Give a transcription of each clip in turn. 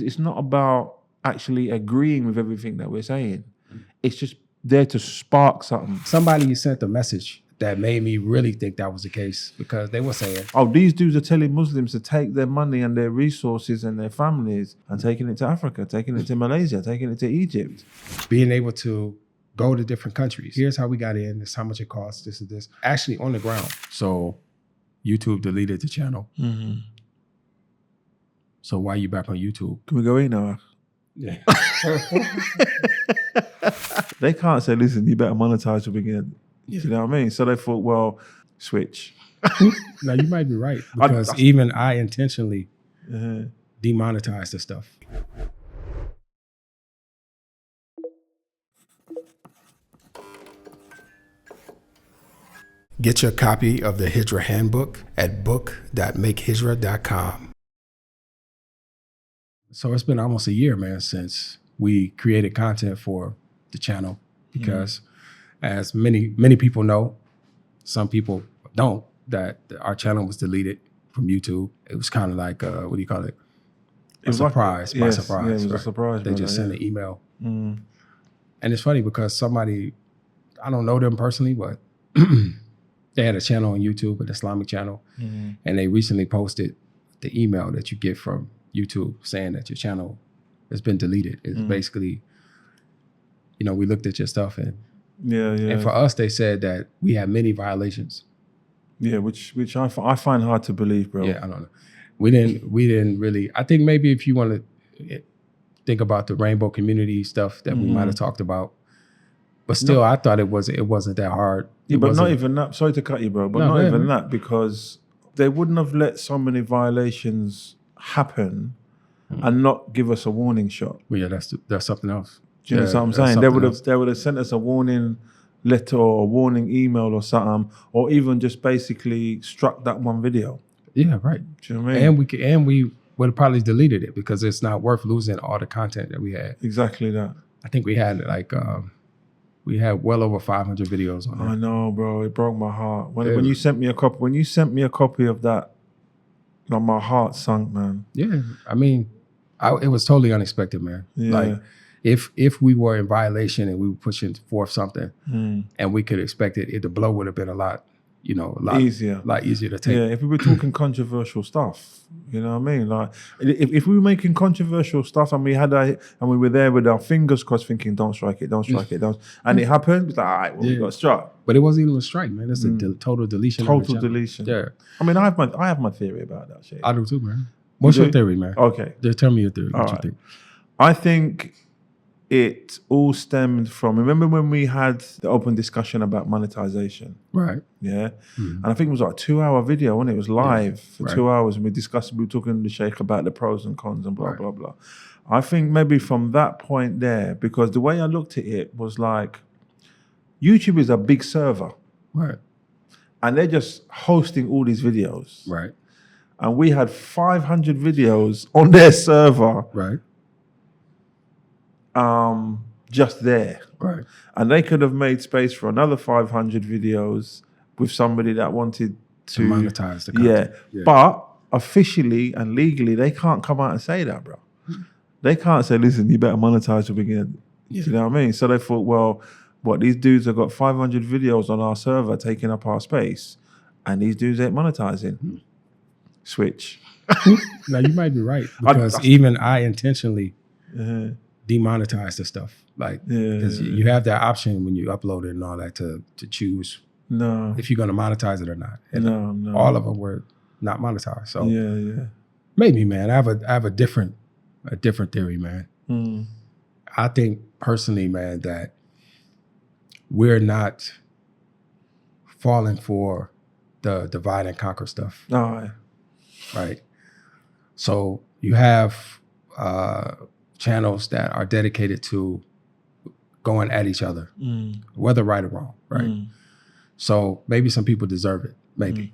it's not about actually agreeing with everything that we're saying. It's just there to spark something. Somebody sent a message that made me really think that was the case, because they were saying, oh, these dudes are telling Muslims to take their money and their resources and their families and taking it to Africa, taking it to Malaysia, taking it to Egypt. Being able to go to different countries. Here's how we got in. This is how much it costs. This is this. Actually on the ground. So YouTube deleted the channel. Mm-hmm. So why are you back on YouTube? Can we go in now? Yeah. They can't say, listen, you better monetize to begin. Yeah. You know what I mean? So they thought, well, switch. Now you might be right, because even I intentionally demonetized the stuff. Get your copy of the Hijrah Handbook at book.makehijrah.com. So it's been almost a year, man, since we created content for the channel, because as many people know, some people don't, that our channel was deleted from YouTube. It was kind of like, what do you call it? A surprise, by surprise. Yeah, it was a surprise. They just sent an email. And it's funny because somebody, I don't know them personally, but they had a channel on YouTube, an Islamic channel, and they recently posted the email that you get from YouTube saying that your channel has been deleted. It's basically, you know, we looked at your stuff and and for us, they said that we have many violations. Yeah, which I find hard to believe, bro. Yeah, I don't know. We didn't really. I think maybe if you want to think about the rainbow community stuff that we might have talked about, but still, I thought it wasn't that hard. Yeah, but not even that. Sorry to cut you, bro, but not even that, because they wouldn't have let so many violations happen and not give us a warning shot. Well, yeah, that's something else. Do you know what I'm saying? They would have sent us a warning letter or a warning email or something, or even just basically struck that one video. Yeah, right. Do you know what I mean? And we would have probably deleted it, because it's not worth losing all the content that we had. Exactly that. I think we had we had well over 500 videos on there. I know, bro. It broke my heart when you sent me a copy. When you sent me a copy of that, like, my heart sunk, man. Yeah, I mean, it was totally unexpected, man. Yeah. Like, if we were in violation and we were pushing forth something, and we could expect it, the blow would have been a lot easier to take. Yeah, if we were talking controversial stuff, you know what I mean? Like, if we were making controversial stuff and we were there with our fingers crossed, thinking, "Don't strike it, don't strike it, don't," and it happened, it's like, all right, well, we got struck. But it wasn't even a strike, man. It's a total deletion. Total deletion. Yeah. I mean, I have my theory about that shit. I do too, man. What's your theory, man? Okay. Just tell me your theory. What you think? I think it all stemmed from, remember when we had the open discussion about monetization? Right. Yeah. And I think it was like a 2-hour video, and it was live for 2 hours, and we were talking to the Sheikh about the pros and cons and blah, blah, blah. I think maybe from that point there, because the way I looked at it was like, YouTube is a big server. Right. And they're just hosting all these videos. Right. And we had 500 videos on their server. Right. Just there. Right. And they could have made space for another 500 videos with somebody that wanted to monetize the content. Yeah. But officially and legally, they can't come out and say that, bro. They can't say, listen, you better monetize to begin. Yeah. Do you know what I mean? So they thought, well, these dudes have got 500 videos on our server taking up our space, and these dudes ain't monetizing. Switch. Now, you might be right, because even I intentionally demonetize the stuff, like, because you have that option when you upload it and all that to choose if you're going to monetize it or not. And no, all of them were not monetized. So maybe, man, I have a different theory, man. I think personally, man, that we're not falling for the divide and conquer stuff. Right. So you have channels that are dedicated to going at each other, whether right or wrong, right? So maybe some people deserve it, maybe.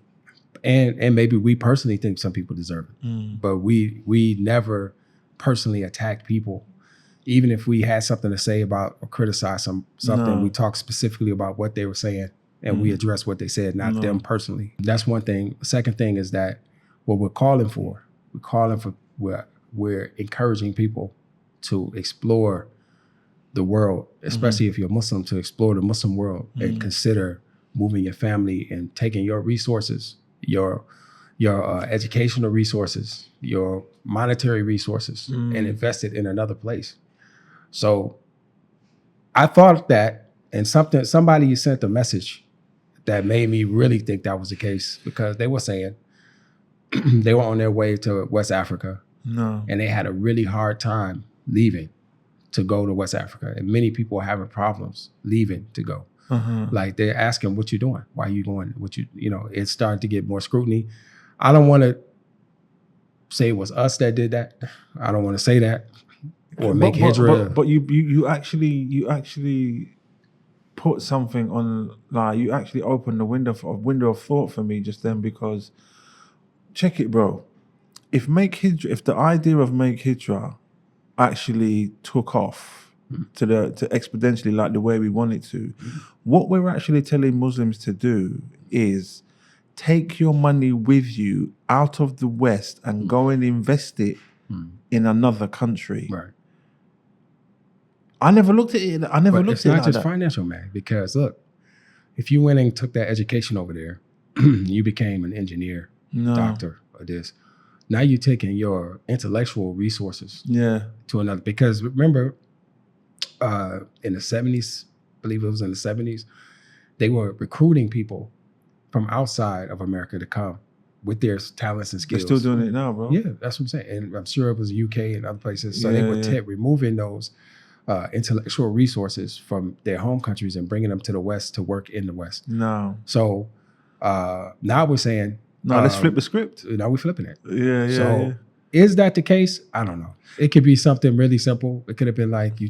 And maybe we personally think some people deserve it. But we never personally attacked people. Even if we had something to say about or criticize something, we talked specifically about what they were saying, and we addressed what they said, not them personally. That's one thing. The second thing is that what we're calling for we're encouraging people to explore the world, especially if you're Muslim, to explore the Muslim world and consider moving your family and taking your resources, your educational resources, your monetary resources, and invest it in another place. So I thought that, and somebody sent a message that made me really think that was the case, because they were saying they were on their way to West Africa, and they had a really hard time leaving to go to West Africa, and many people are having problems leaving to go. Like they're asking, "What you doing? Why are you going? It's starting to get more scrutiny." I don't want to say it was us that did that. I don't want to say that or make Hijrah. But you actually put something on, like you actually opened a window of thought for me just then, because check it, bro. If the idea of Make Hijrah actually took off to exponentially like the way we want it to, what we're actually telling Muslims to do is take your money with you out of the West and go and invest it in another country. Right. I never looked at it. It's not just financial, man. Because look, if you went and took that education over there, you became an engineer, doctor, or this. Now you're taking your intellectual resources to another. Because remember, in the 70s, I believe it was in the 70s, they were recruiting people from outside of America to come with their talents and skills. They're still doing it now, bro. Yeah, that's what I'm saying. And I'm sure it was UK and other places. So they were removing those intellectual resources from their home countries and bringing them to the West to work in the West. No. So now we're saying, let's flip the script. Now we're flipping it. So is that the case? I don't know. It could be something really simple. It could have been like you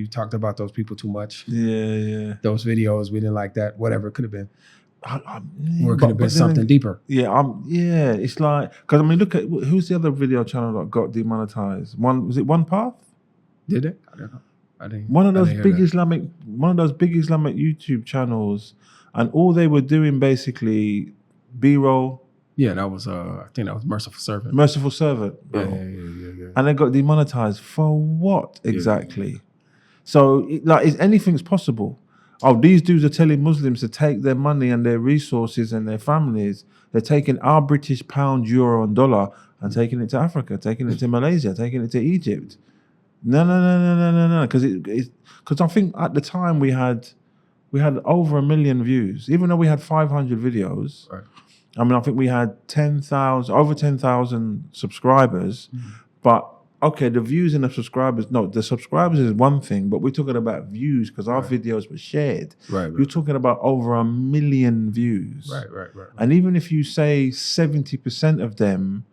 talked about those people too much. Yeah. Those videos, we didn't like that. Whatever it could have been. Or it could have been something deeper. Yeah. It's like, because I mean, look at who's the other video channel that got demonetized? Was it One Path? Did it? I don't know. One of those big Islamic YouTube channels, and all they were doing basically B-roll. Yeah, that was I think that was Merciful Servant. Merciful Servant, bro. Yeah. And they got demonetized for what exactly? So anything's possible. Oh, these dudes are telling Muslims to take their money and their resources and their families. They're taking our British pound, euro, and dollar and taking it to Africa, taking it to Malaysia, taking it to Egypt. No. Because I think at the time we had over 1 million views, even though we had 500 videos. Right. I mean, I think we had over 10,000 subscribers, but okay, the views and the subscribers is one thing, but we're talking about views because our videos were shared. Right. You're talking about over 1 million views. Right. And even if you say 70% of them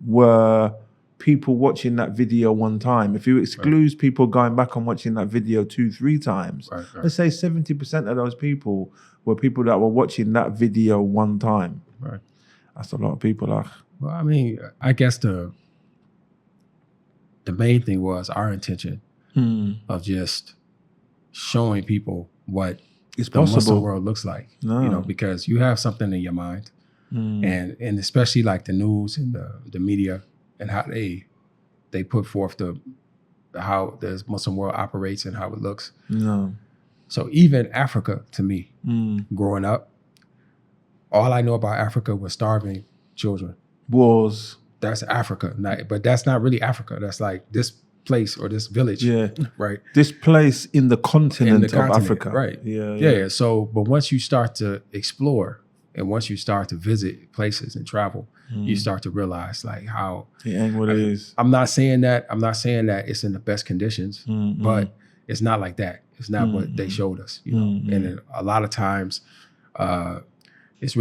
were people watching that video one time, if you exclude people going back and watching that video 2-3 times, let's say 70% of those people were people that were watching that video one time. Right. That's a lot of people. Well, I mean, I guess the main thing was our intention of just showing people what the Muslim world looks like. Because you have something in your mind, and especially like the news and the media and how they put forth how the Muslim world operates and how it looks. So even Africa, to me, growing up, all I know about Africa was starving children. Wars. That's Africa. But that's not really Africa. That's like this place or this village. Yeah. Right. This place in the continent of Africa. Right. Yeah. So, but once you start to explore and once you start to visit places and travel, you start to realize like how it ain't what it is. I'm not saying that it's in the best conditions, but it's not like that. It's not what they showed us, And a lot of times, it's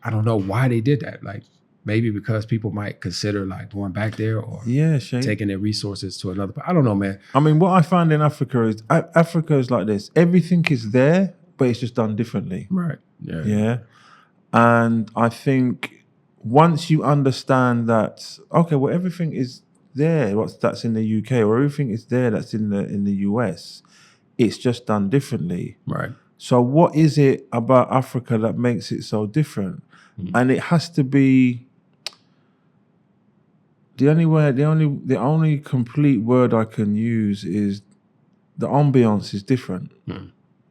I don't know why they did that. Like maybe because people might consider like going back there or taking their resources to another. I don't know, man. I mean, what I find in Africa is like this. Everything is there, but it's just done differently. Right. Yeah. And I think once you understand that, okay, well, everything is there, that's in the UK, or everything is there that's in the US, it's just done differently. Right. So what is it about Africa that makes it so different? And it has to be the only complete word I can use is the ambiance is different.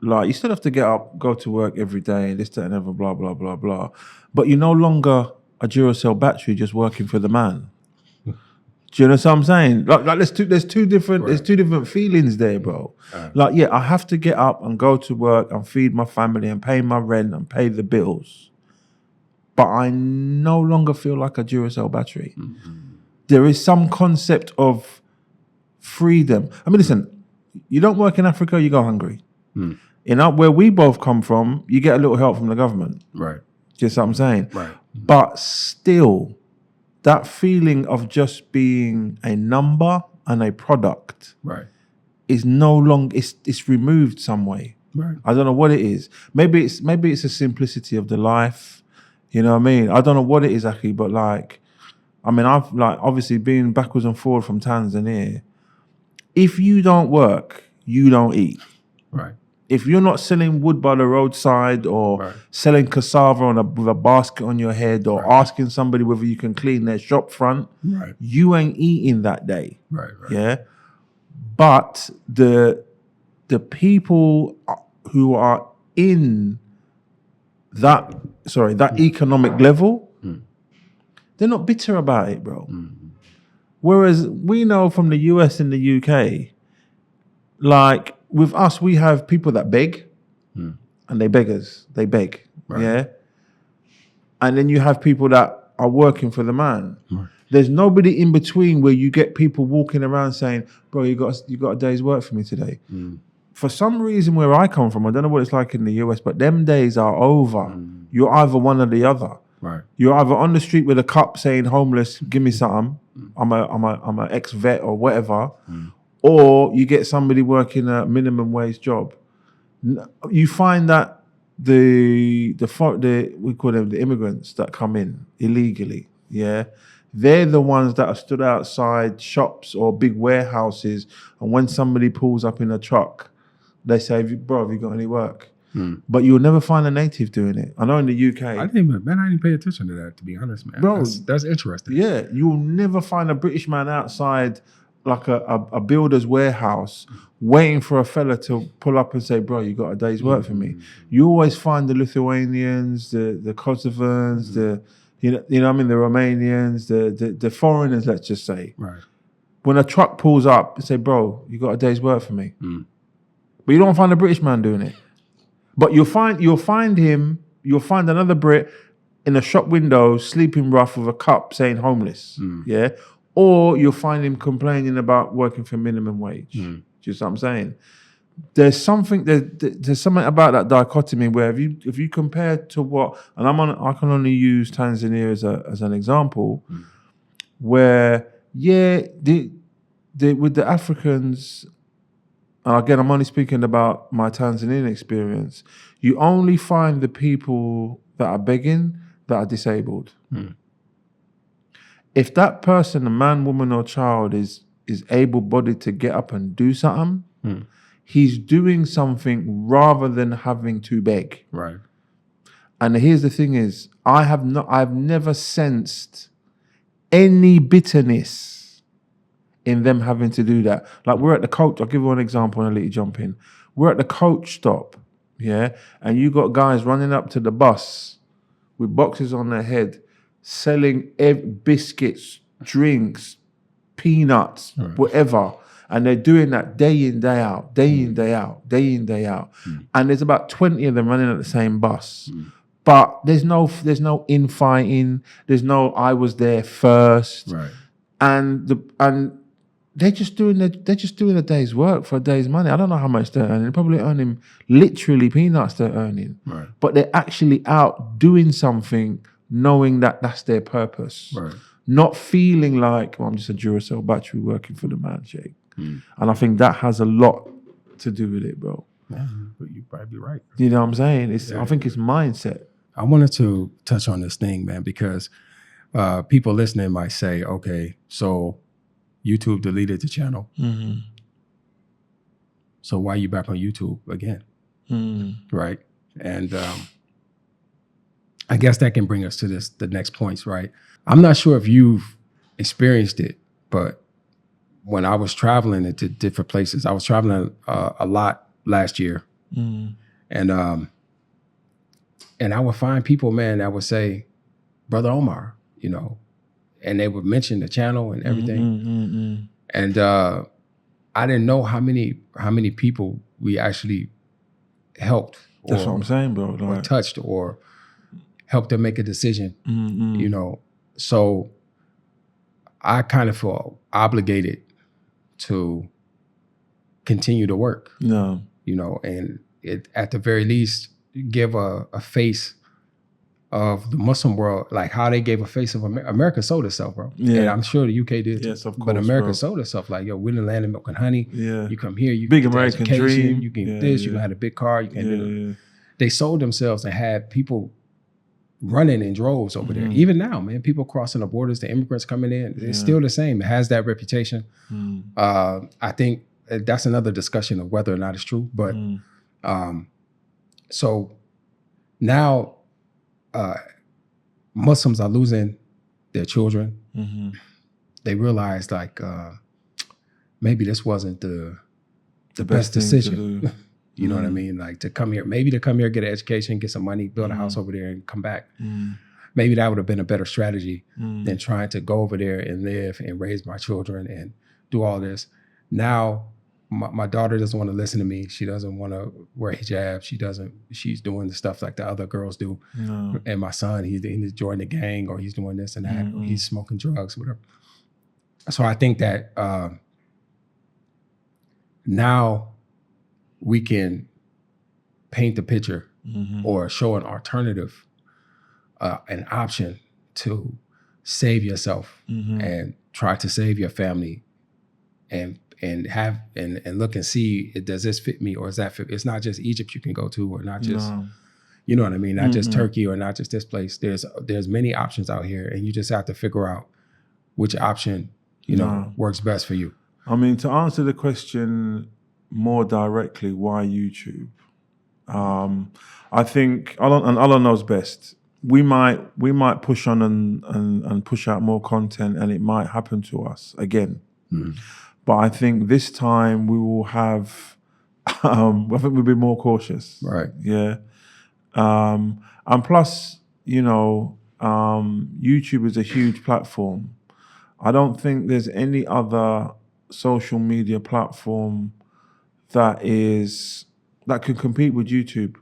Like, you still have to get up, go to work every day, this, that, and other, blah, blah, blah, blah. But you're no longer a Duracell battery just working for the man. Do you know what I'm saying? Like there's two different feelings there, bro. Like, yeah, I have to get up and go to work and feed my family and pay my rent and pay the bills. But I no longer feel like a Duracell battery. There is some concept of freedom. I mean, listen, you don't work in Africa, you go hungry. Where we both come from, you get a little help from the government. Right. Just what I'm saying. Right. But still, that feeling of just being a number and a product is no longer, it's removed some way. Right. I don't know what it is. Maybe it's the simplicity of the life. You know what I mean? I don't know what it is, actually, but like, I mean, I've like obviously been backwards and forward from Tanzania. If you don't work, you don't eat. Right. If you're not selling wood by the roadside or selling cassava with a basket on your head or asking somebody whether you can clean their shop front, you ain't eating that day. Right. Yeah. But the people who are in that economic level, they're not bitter about it, bro. Whereas we know from the US and the UK, like, with us, we have people that beg, and they beggars. They beg, yeah. And then you have people that are working for the man. There's nobody in between where you get people walking around saying, "Bro, you got a day's work for me today." For some reason, where I come from, I don't know what it's like in the US, but them days are over. You're either one or the other. Right. You're either on the street with a cup saying, "Homeless, give me something. I'm a ex-vet or whatever." Or you get somebody working a minimum wage job. You find that we call them the immigrants that come in illegally. Yeah, they're the ones that are stood outside shops or big warehouses, and when somebody pulls up in a truck, they say, "Bro, have you got any work?" But you'll never find a native doing it. I know in the UK, I didn't pay attention to that, to be honest, man. Bro, that's interesting. Yeah, you'll never find a British man outside like a builder's warehouse waiting for a fella to pull up and say, "Bro, you got a day's work for me." You always find the Lithuanians, the Kosovans, you know what I mean, the Romanians, the foreigners, let's just say. Right. When a truck pulls up and say, "Bro, you got a day's work for me." But you don't find a British man doing it. But you'll find another Brit in a shop window sleeping rough with a cup saying homeless. Yeah. Or you'll find him complaining about working for minimum wage. Do you see what I'm saying? There's something about that dichotomy where if you compare to what, and I can only use Tanzania as an example, where with the Africans, and again I'm only speaking about my Tanzanian experience, you only find the people that are begging that are disabled. If that person, a man, woman, or child, is able-bodied to get up and do something, he's doing something rather than having to beg. Right. And here's the thing: is I've never sensed any bitterness in them having to do that. Like, we're at the coach. I'll give you one example and I'll let you jump in. We're at the coach stop, yeah, and you got guys running up to the bus with boxes on their head, selling biscuits, drinks, peanuts, whatever. And they're doing that day in, day out, day in, day out, day in, day out. And there's about 20 of them running at the same bus. But there's no infighting. There's no "I was there first." Right. And they're just doing a day's work for a day's money. I don't know how much they're earning. They're probably earning literally peanuts they're earning. Right. But they're actually out doing something, knowing that that's their purpose. Right. Not feeling like, "Well, I'm just a Duracell battery working for the man, Jake." And I think that has a lot to do with it, bro. Yeah, you're probably right. You know what I'm saying? I think it's mindset. I wanted to touch on this thing, man, because people listening might say, "Okay, so YouTube deleted the channel. So why are you back on YouTube again?" Right? And I guess that can bring us to the next points, right? I'm not sure if you've experienced it, but when I was traveling into different places, I was traveling a lot last year, and I would find people, man, that would say, "Brother Omar," you know, and they would mention the channel and everything, and I didn't know how many people we actually helped. That's what I'm saying, bro. Like, or touched or helped them make a decision, you know. So I kind of feel obligated to continue to work, no, you know, and at the very least give a face of the Muslim world, like how they gave a face of America sold itself, bro. Yeah. And I'm sure the UK did. Yes, of course, but America bro. sold itself. Like, yo, we're the land of milk and honey. Yeah. You come here, you Big get the American education, dream. you can Yeah, this, yeah. you can have a big car, you can do it. Yeah. They sold themselves and had people running in droves over there. Even now, man, people crossing the borders, the immigrants coming in, it's still the same. It has that reputation. I think that's another discussion of whether or not it's true. But so now Muslims are losing their children. They realize like maybe this wasn't the best decision. You know what I mean? Like to come here, get an education, get some money, build a house over there and come back. Maybe that would have been a better strategy than trying to go over there and live and raise my children and do all this. Now, my daughter doesn't want to listen to me. She doesn't want to wear hijab. She's doing the stuff like the other girls do. No. And my son, he's joining the gang or he's doing this and that, or he's smoking drugs, whatever. So I think that now we can paint the picture or show an alternative, an option to save yourself and try to save your family and look and see, does this fit me or is that fit? It's not just Egypt you can go to or not just, you know what I mean? Not just Turkey or not just this place. There's many options out here and you just have to figure out which option, you know, works best for you. I mean, to answer the question more directly, why YouTube? I think Allah knows best. We might push on and push out more content, and it might happen to us again. But I think this time we will have. I think we'll be more cautious. Right. Yeah. And plus, you know, YouTube is a huge platform. I don't think there's any other social media platform that can compete with YouTube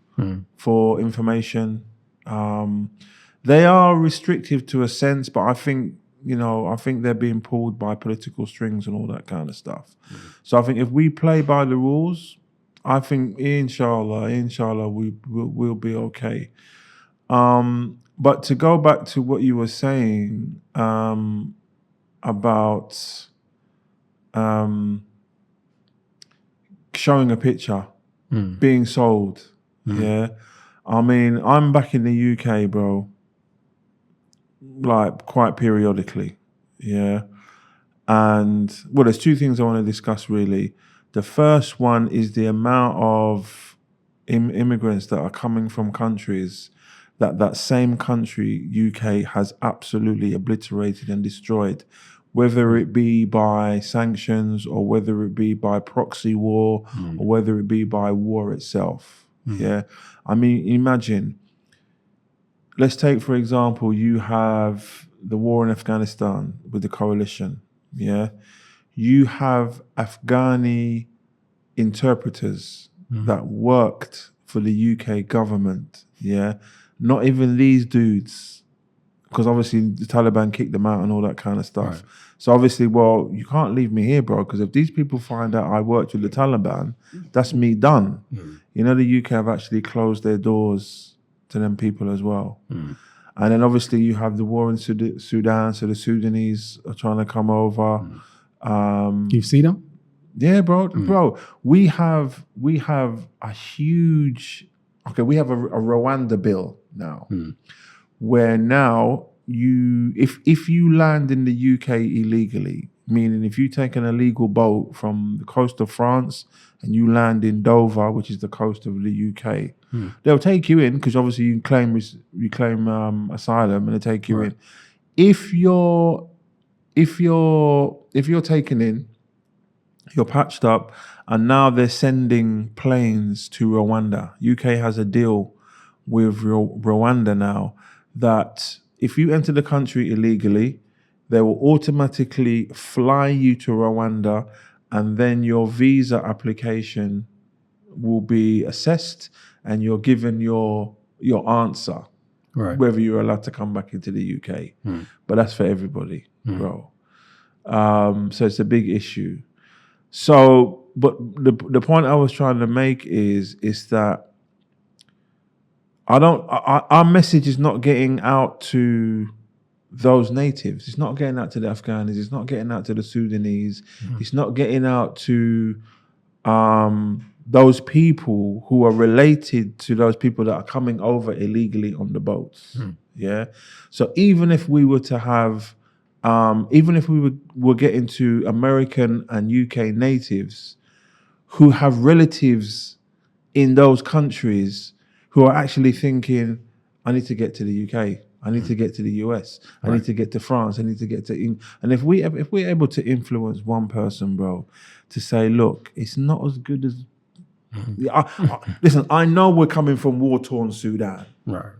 for information. They are restrictive to a sense, but I think they're being pulled by political strings and all that kind of stuff. So I think if we play by the rules, I think inshallah, we'll be okay. But to go back to what you were saying about showing a picture, being sold. Yeah. I mean, I'm back in the UK, bro, like quite periodically. Yeah. And well, there's two things I want to discuss really. The first one is the amount of immigrants that are coming from countries that same country, UK, has absolutely obliterated and destroyed, whether it be by sanctions or whether it be by proxy war or whether it be by war itself. Yeah. I mean, imagine, let's take, for example, you have the war in Afghanistan with the coalition. Yeah. You have Afghani interpreters that worked for the UK government. Yeah. Not even these dudes, because obviously the Taliban kicked them out and all that kind of stuff. Right. So obviously, well, you can't leave me here, bro, because if these people find out I worked with the Taliban, that's me done. You know, the UK have actually closed their doors to them people as well. And then obviously you have the war in Sudan, so the Sudanese are trying to come over. You see them? Yeah, bro. Bro, we have a huge, we have a Rwanda bill now, where now if you land in the UK illegally, meaning if you take an illegal boat from the coast of France and you land in Dover, which is the coast of the UK, they'll take you in because obviously you claim asylum and they take you in. If you're if you're taken in, you're patched up, and now they're sending planes to Rwanda. UK has a deal with Rwanda now that if you enter the country illegally, they will automatically fly you to Rwanda, and then your visa application will be assessed, and you're given your answer, Right. whether you're allowed to come back into the UK. But that's for everybody, bro. So it's a big issue. So, but the point I was trying to make is that our message is not getting out to those natives. It's not getting out to the Afghans. It's not getting out to the Sudanese. It's not getting out to those people who are related to those people that are coming over illegally on the boats. Yeah. So even if we were to have, even if we were getting to American and UK natives who have relatives in those countries who are actually thinking, I need to get to the UK. I need to get to the US. I need to get to France. I need to get to England. And if we're able to influence one person, bro, to say, look, it's not as good as. Listen, I know we're coming from war-torn Sudan. Right.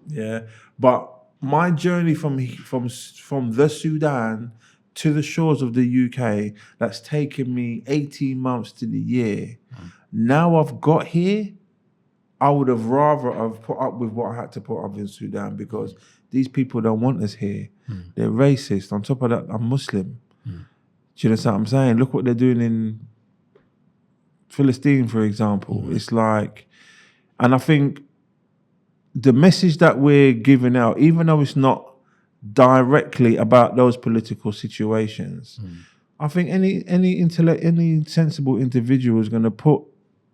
Yeah, but my journey from the Sudan to the shores of the UK, that's taken me 18 months to the year. Now I've got here, I would have rather have put up with what I had to put up in Sudan, because these people don't want us here. They're racist. On top of that, I'm Muslim. Do you know what I'm saying? Look what they're doing in Philistine, for example. It's like, and I think the message that we're giving out, even though it's not directly about those political situations, I think any sensible individual is going to put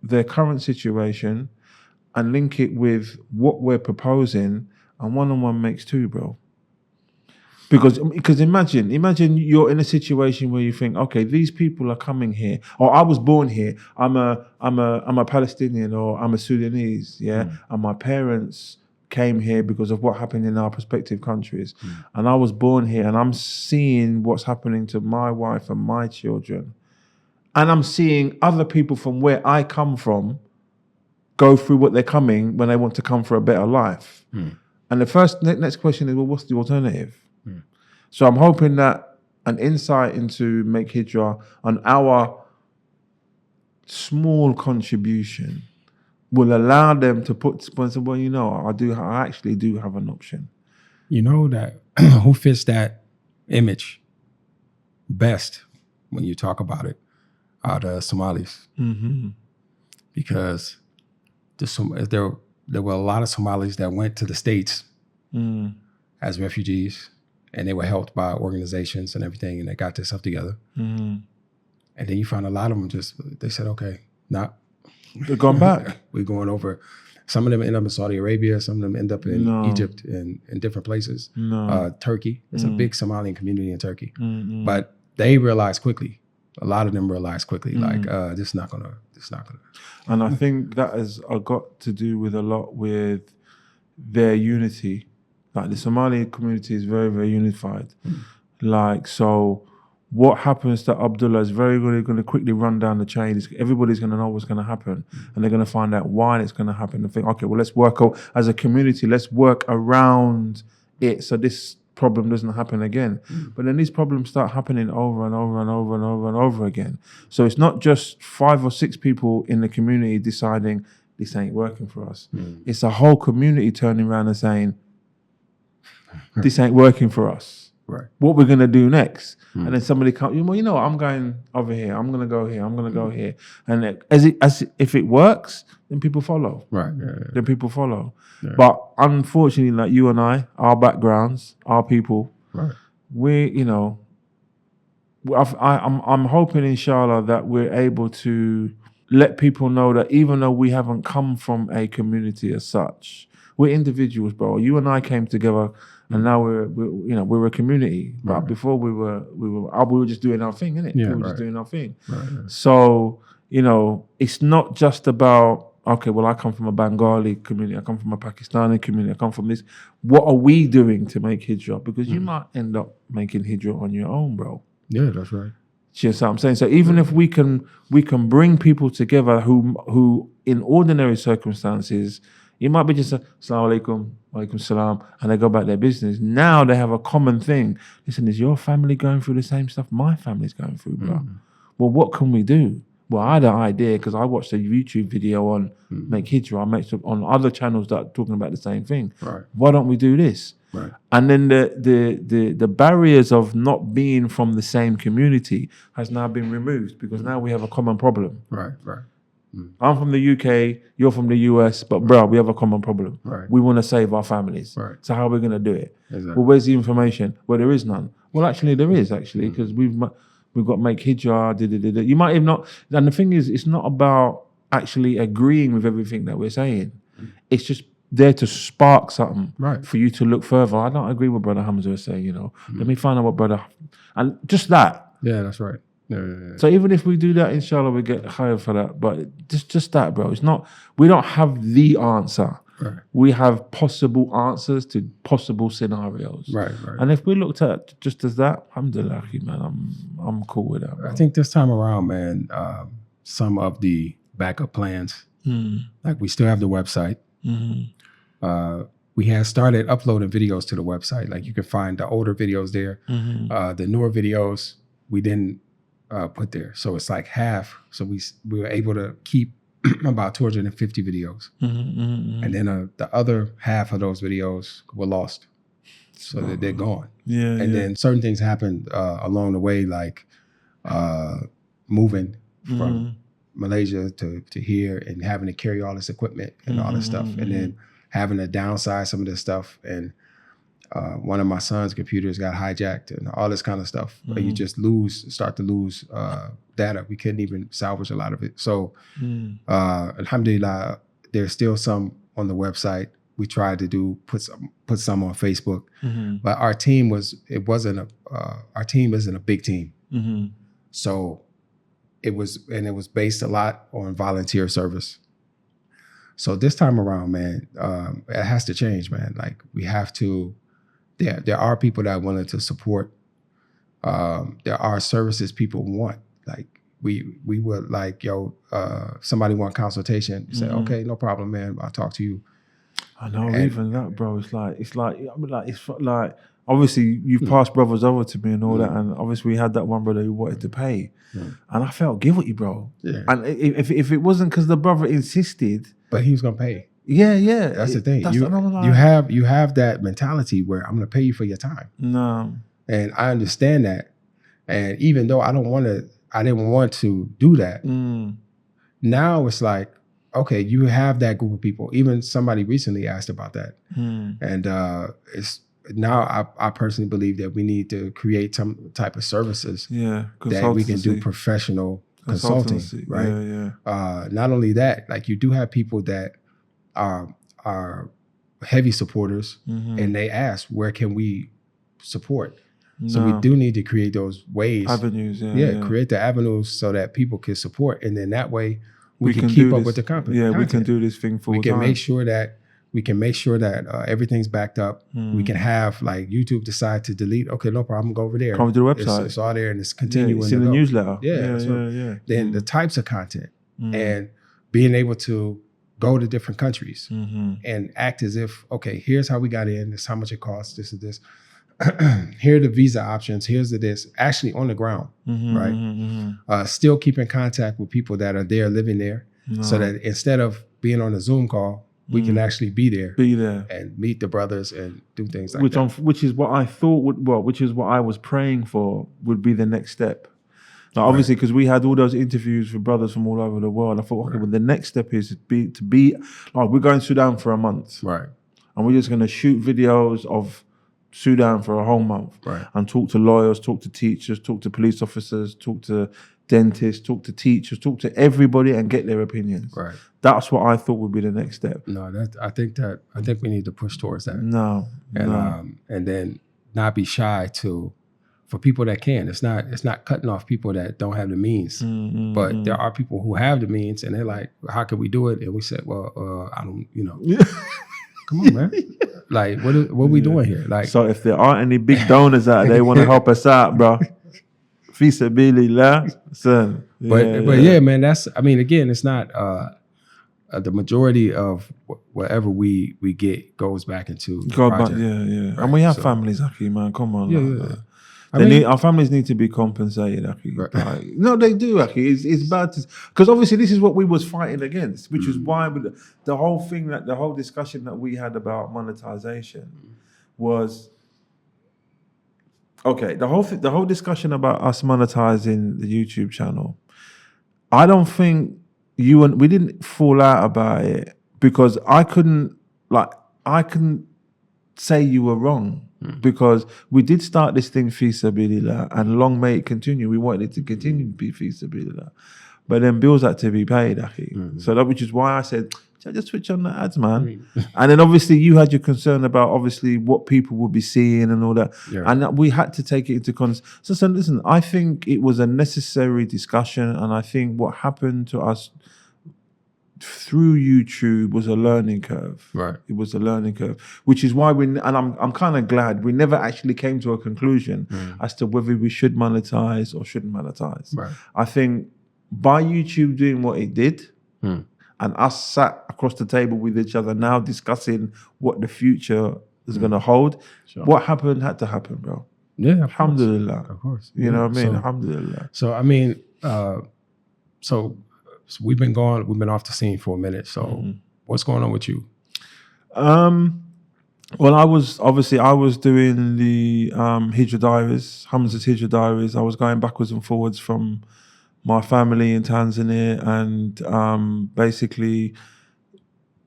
their current situation and link it with what we're proposing, and 1 and 1 makes 2, bro. Because imagine you're in a situation where you think, okay, these people are coming here, or I was born here. I'm a Palestinian, or I'm a Sudanese, and my parents came here because of what happened in our respective countries, and I was born here, and I'm seeing what's happening to my wife and my children, and I'm seeing other people from where I come from go through what they're coming when they want to come for a better life. And the next question is, well, what's the alternative? So I'm hoping that an insight into Make Hijrah and our small contribution will allow them to put sponsor. Well, I actually do have an option. You know that who fits that image best when you talk about it are the Somalis, because there were a lot of Somalis that went to the States as refugees, and they were helped by organizations and everything, and they got their stuff together. And then you find a lot of them they said, okay, they're going back. We're going over. Some of them end up in Saudi Arabia. Some of them end up in Egypt and in different places. Turkey. There's a big Somalian community in Turkey. But they realized quickly. A lot of them realized quickly, this is not gonna. And I think that has got to do with a lot with their unity. Like the Somali community is very, very unified. Like, so what happens to Abdullah is very going to quickly run down the chain. Everybody's going to know what's going to happen, and they're going to find out why it's going to happen and think, okay, well, let's work as a community, let's work around it so this problem doesn't happen again. But then these problems start happening over and over and over and over and over again. So it's not just 5 or 6 people in the community deciding this ain't working for us. It's a whole community turning around and saying, this ain't working for us. Right. What we're gonna do next? And then somebody comes, well, I'm going over here. I'm gonna go here. I'm gonna go here. And if it works, then people follow. Right. Then people follow. Yeah. But unfortunately, like you and I, our backgrounds, our people, I'm hoping, inshallah, that we're able to let people know that even though we haven't come from a community as such, we're individuals, bro. You and I came together, and now we're a community. But before we were just doing our thing, innit? Yeah, we were just doing our thing. Right. So it's not just about okay, well, I come from a Bengali community, I come from a Pakistani community, I come from this. What are we doing to make Hijrah? Because you might end up making Hijrah on your own, bro. Yeah, that's right. Do you see what I'm saying? So even if we can bring people together who in ordinary circumstances, you might be just Assalamu alaikum, walaikum salam, and they go about their business. Now they have a common thing. Listen, is your family going through the same stuff my family's going through, bro? Well, what can we do? Well, I had an idea because I watched a YouTube video on Make Hijrah, on other channels that are talking about the same thing. Right. Why don't we do this? Right. And then the barriers of not being from the same community has now been removed because now we have a common problem. Right. I'm from the UK, you're from the US, but bro, we have a common problem. Right. We want to save our families. Right. So how are we going to do it? Exactly. Well, where's the information? Well, there is none. Well, actually, there is because we've got Make Hijrah. You might even not. And the thing is, it's not about actually agreeing with everything that we're saying. It's just there to spark something for you to look further. I don't agree with Brother Hamza is saying, let me find out what Brother... And just that. Yeah, that's right. Yeah. So even if we do that, inshallah, we get higher for that. But just that, bro. It's not... We don't have the answer. Right. We have possible answers to possible scenarios. Right. And if we looked at just as that, alhamdulillah, man, I'm cool with that, bro. I think this time around, man, some of the backup plans, like we still have the website. We had started uploading videos to the website. Like you can find the older videos there. The newer videos we didn't put there. So it's like half. So we were able to keep about 250 videos. And then the other half of those videos were lost. So that they're gone. And then certain things happened along the way, like moving from Malaysia to here and having to carry all this equipment and all this stuff. And then having to downsize some of this stuff. And one of my son's computers got hijacked and all this kind of stuff. Where you just start to lose data. We couldn't even salvage a lot of it. So alhamdulillah, there's still some on the website. We tried to put some on Facebook, but our team isn't a big team. So it was based a lot on volunteer service. So this time around, man, it has to change, man. Like we have to, there are people that are willing to support. There are services people want. Like we would like, somebody want consultation. You say, okay, no problem, man. I'll talk to you. I know, even that, bro. It's like obviously you've passed brothers over to me and all that, and obviously we had that one brother who wanted to pay, and I felt guilty, bro. Yeah. And if it wasn't because the brother insisted, but he was gonna pay. Yeah. That's the thing. You have that mentality where I'm gonna pay you for your time. No. And I understand that. And even though I didn't want to do that. Now it's like, okay, you have that group of people. Even somebody recently asked about that. And it's now I personally believe that we need to create some type of services that we can do professional consulting, right? Not only that, like you do have people that are heavy supporters and they ask, where can we support? So we do need to create those ways. Avenues, create the avenues so that people can support. And then that way we can keep up with the company. Yeah, we can do this thing full time. We can make sure that everything's backed up. We can have like YouTube decide to delete. Okay, no problem. Go over there. Come to the website. It's all there and it's continuing. It's in the newsletter. Yeah. Then the types of content and being able to go to different countries and act as if, okay, here's how we got in. This is how much it costs. This is this. Here are the visa options. Here's this. Actually on the ground, right? Still keep in contact with people that are there, living there, so that instead of being on a Zoom call, we can actually be there and meet the brothers and do things like that. Which is what I thought which is what I was praying for would be the next step. Now, obviously, because we had all those interviews with brothers from all over the world, I thought, okay, well, the next step is to be like, we're going to Sudan for a month, right? And we're just going to shoot videos of Sudan for a whole month, right? And talk to lawyers, talk to teachers, talk to police officers, talk to dentists, talk to teachers, talk to everybody, and get their opinions. Right. That's what I thought would be the next step. No, I think we need to push towards that. No. And then not be shy to for people that can. It's not cutting off people that don't have the means. But there are people who have the means, and they're like, how can we do it? And we said, well, I don't, come on, man. Like, what are we doing here? Like, so if there aren't any big donors out there, they want to help us out, bro. Fi sabilillah, son. But man, that's, I mean, again, it's not the majority of whatever we get goes back into the project. Right? And we have families, Aki, man. Come on. Our families need to be compensated, Aki. Right. Like, no, they do, Aki. It's bad to, because obviously this is what we was fighting against, which is why the whole thing, that the whole discussion that we had about monetization was, okay, the whole discussion about us monetizing the YouTube channel, I don't think we didn't fall out about it because I couldn't say you were wrong. Because we did start this thing fi sabilillah, and long may it continue. We wanted it to continue to be fi sabilillah, but then bills had to be paid, Aki. So that, which is why I said, just switch on the ads, man. And then obviously you had your concern about obviously what people would be seeing and all that, and we had to take it into consideration. So listen, I think it was a necessary discussion, and I think what happened to us through YouTube was a learning curve. Right. It was a learning curve, which is why I'm kind of glad we never actually came to a conclusion as to whether we should monetize or shouldn't monetize. Right. I think by YouTube doing what it did, and us sat across the table with each other now discussing what the future is going to hold, what happened had to happen, bro. Yeah, alhamdulillah. Of course. You know what I mean? Alhamdulillah. So I mean, so we've been off the scene for a minute. So what's going on with you? Well, I was doing the Hijrah Diaries, Hamza's Hijrah Diaries. I was going backwards and forwards from my family in Tanzania and basically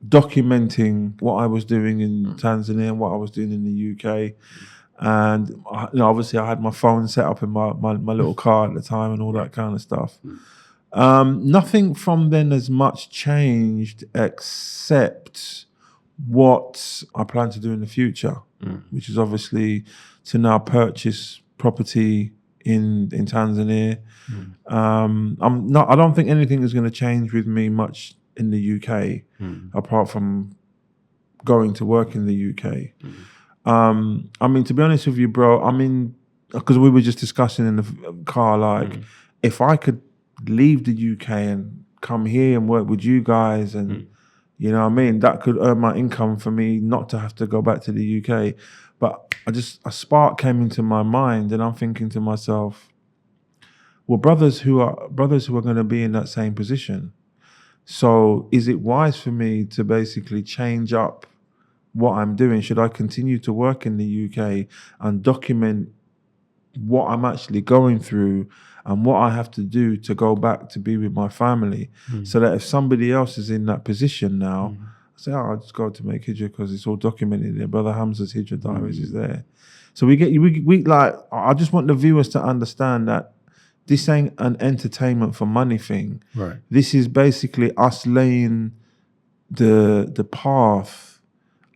documenting what I was doing in Tanzania and what I was doing in the UK. And obviously I had my phone set up in my little car at the time and all that kind of stuff. Nothing from then has much changed except what I plan to do in the future, which is obviously to now purchase property in Tanzania. I don't think anything is going to change with me much in the UK, apart from going to work in the UK. I mean, to be honest with you, bro, because we were just discussing in the car, like, if I could leave the UK and come here and work with you guys and you know what I mean, that could earn my income for me not to have to go back to the UK. But a spark came into my mind and I'm thinking to myself, well, brothers who are going to be in that same position. So is it wise for me to basically change up what I'm doing? Should I continue to work in the UK and document what I'm actually going through and what I have to do to go back to be with my family, so that if somebody else is in that position now, I say, I'll just go to make Hijrah because it's all documented there. Brother Hamza's Hijrah Diaries is there. So we like, I just want the viewers to understand that this ain't an entertainment for money thing. Right. This is basically us laying the path.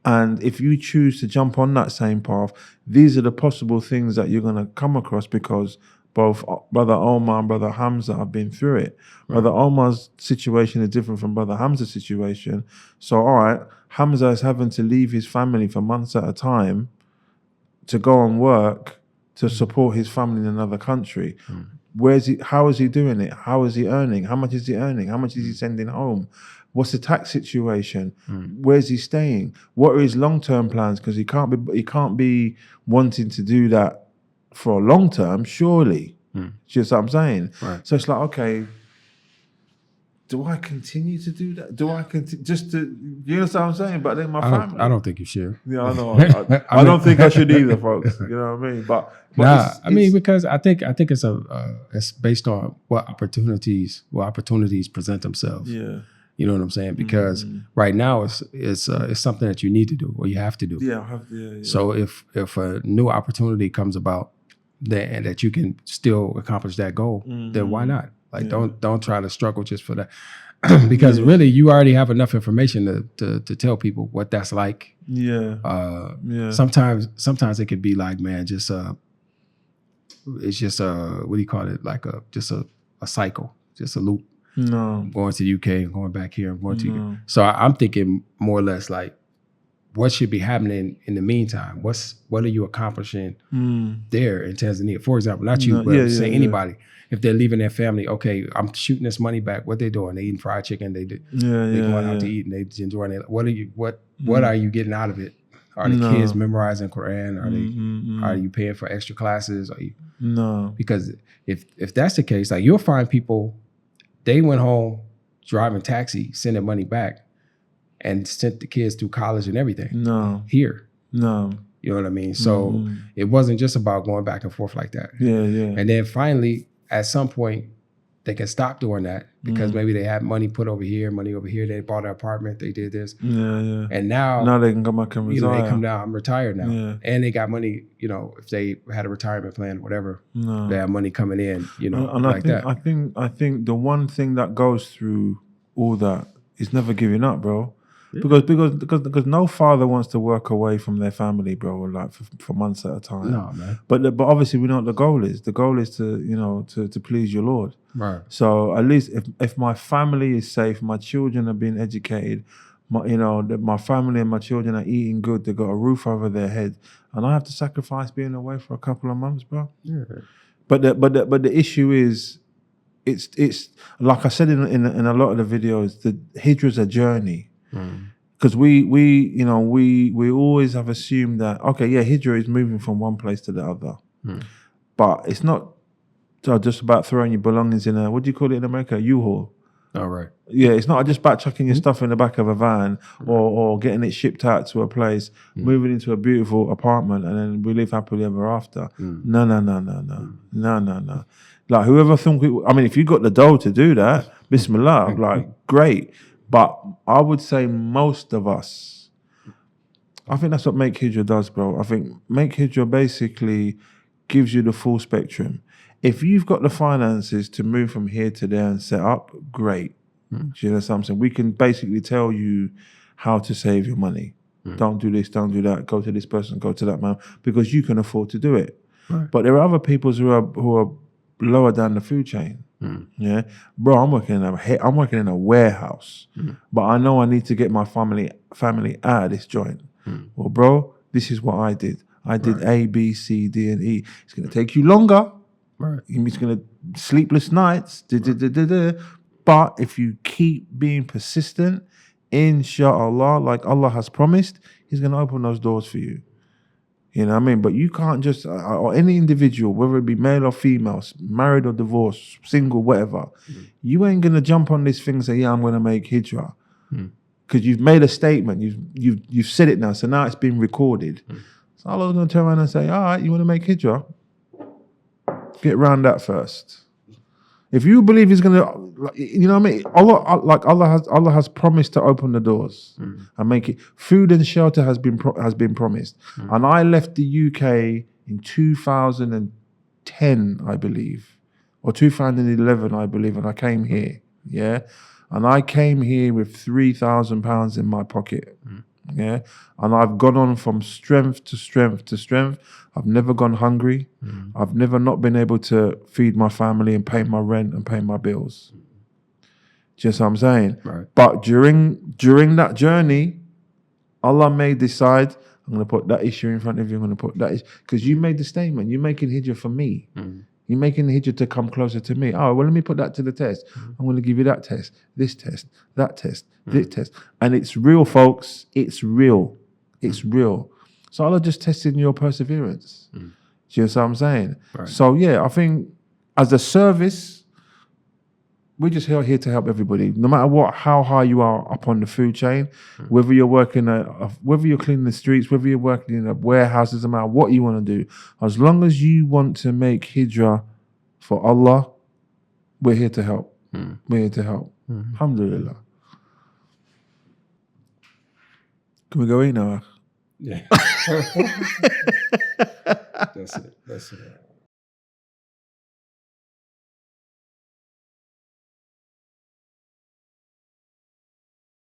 And if you choose to jump on that same path, these are the possible things that you're going to come across, because both Brother Omar and Brother Hamza have been through it. Right. Brother Omar's situation is different from Brother Hamza's situation. So, all right, Hamza is having to leave his family for months at a time to go and work to support his family in another country. How is he doing it? How is he earning? How much is he earning? How much is he sending home? What's the tax situation? Where's he staying? What are his long-term plans? Because he can't be wanting to do that for a long term, surely. Just what I'm saying. Right. So it's like, okay, do I continue to do that? Do I continue just to, you know what I'm saying? But then my family. I don't think you should. Yeah, I know. I don't think I should either, folks. You know what I mean? But nah, because I think it's it's based on what opportunities present themselves. Yeah. You know what I'm saying? Because right now it's something that you need to do or you have to do. Yeah, I have to. Yeah. So if a new opportunity comes about that you can still accomplish that goal, then why not? Like don't try to struggle just for that. Because really you already have enough information to tell people what that's like. Yeah. Sometimes it could be like, man, just it's just a, what do you call it? Like just a cycle, just a loop. No. I'm going to the UK and going back here. I'm going to UK. So I'm thinking more or less like, what should be happening in the meantime? What are you accomplishing there in Tanzania? For example, not you, but say anybody. If they're leaving their family, okay, I'm shooting this money back. What they doing? They eating fried chicken. They going out to eat and they enjoying it. What are you getting out of it? Are the kids memorizing Quran? Are you paying for extra classes? No. Because if that's the case, like you'll find people, they went home driving taxi, sending money back, and sent the kids through college and everything. No. Here. No. You know what I mean? So it wasn't just about going back and forth like that. Yeah, yeah. And then finally, at some point, they can stop doing that because maybe they had money put over here, money over here. They bought an apartment. They did this. Yeah, yeah. And now they can come back and retire. They come down. I'm retired now. Yeah. And they got money, if they had a retirement plan, whatever, they have money coming in, and like that. I think the one thing that goes through all that is never giving up, bro. Yeah. Because no father wants to work away from their family, bro, like for months at a time. No, man. But obviously we know what the goal is. The goal is to please your Lord. Right. So at least if my family is safe, my children are being educated, my family and my children are eating good, they got a roof over their head, and I have to sacrifice being away for a couple of months, bro. Yeah. But the issue is, it's like I said in a lot of the videos, the Hijrah is a journey. Because we always have assumed that, okay, yeah, Hijrah is moving from one place to the other, but it's not just about throwing your belongings in a, what do you call it in America, a U-Haul. All right. Yeah, it's not just about chucking your stuff in the back of a van or getting it shipped out to a place, moving into a beautiful apartment, and then we live happily ever after. No. Like whoever if you got the dough to do that, Bismillah, like great. But I would say most of us, I think that's what Make Hijrah does, bro. I think Make Hijrah basically gives you the full spectrum. If you've got the finances to move from here to there and set up, great. Do you know something? We can basically tell you how to save your money. Don't do this, don't do that. Go to this person, go to that man, because you can afford to do it. Right. But there are other people who are lower down the food chain. Yeah, bro, I'm working in a warehouse, but I know I need to get my family out of this joint. Well, bro, this is what I did. I did A, B, C, D, and E. It's going to take you longer. Right. It's going to sleepless nights. But if you keep being persistent, inshallah, like Allah has promised, He's going to open those doors for you. You know what I mean? But you can't just, or any individual, whether it be male or female, married or divorced, single, whatever, you ain't going to jump on this thing and say, yeah, I'm going to make Hijrah. Because you've made a statement, you've said it now, so now it's been recorded. So Allah's going to turn around and say, all right, you want to make Hijrah? Get around that first. If you believe He's going to, you know what I mean? Allah has promised to open the doors and make it. Food and shelter has been promised. And I left the UK in 2010, I believe, or 2011, I believe, and I came here. Yeah, and I came here with £3,000 in my pocket. Yeah, and I've gone on from strength to strength to strength. I've never gone hungry. I've never not been able to feed my family and pay my rent and pay my bills. Just what I'm saying. Right. But during that journey, Allah may decide, I'm going to put that issue in front of you. I'm going to put that issue, because you made the statement. You're making Hijrah for me. You're making the Hijrah to come closer to me. Oh, well, let me put that to the test. I'm going to give you that test, this test, that test, this test. And it's real, folks. It's real. It's real. So Allah just testing your perseverance. Do you know what I'm saying? Right. So, yeah, I think as a service, we're just here to help everybody. No matter how high you are up on the food chain, whether you're working whether you're cleaning the streets, whether you're working in a warehouse, doesn't matter what you want to do. As long as you want to make Hijrah for Allah, we're here to help. We're here to help. Alhamdulillah. Can we go in now? Yeah. That's it.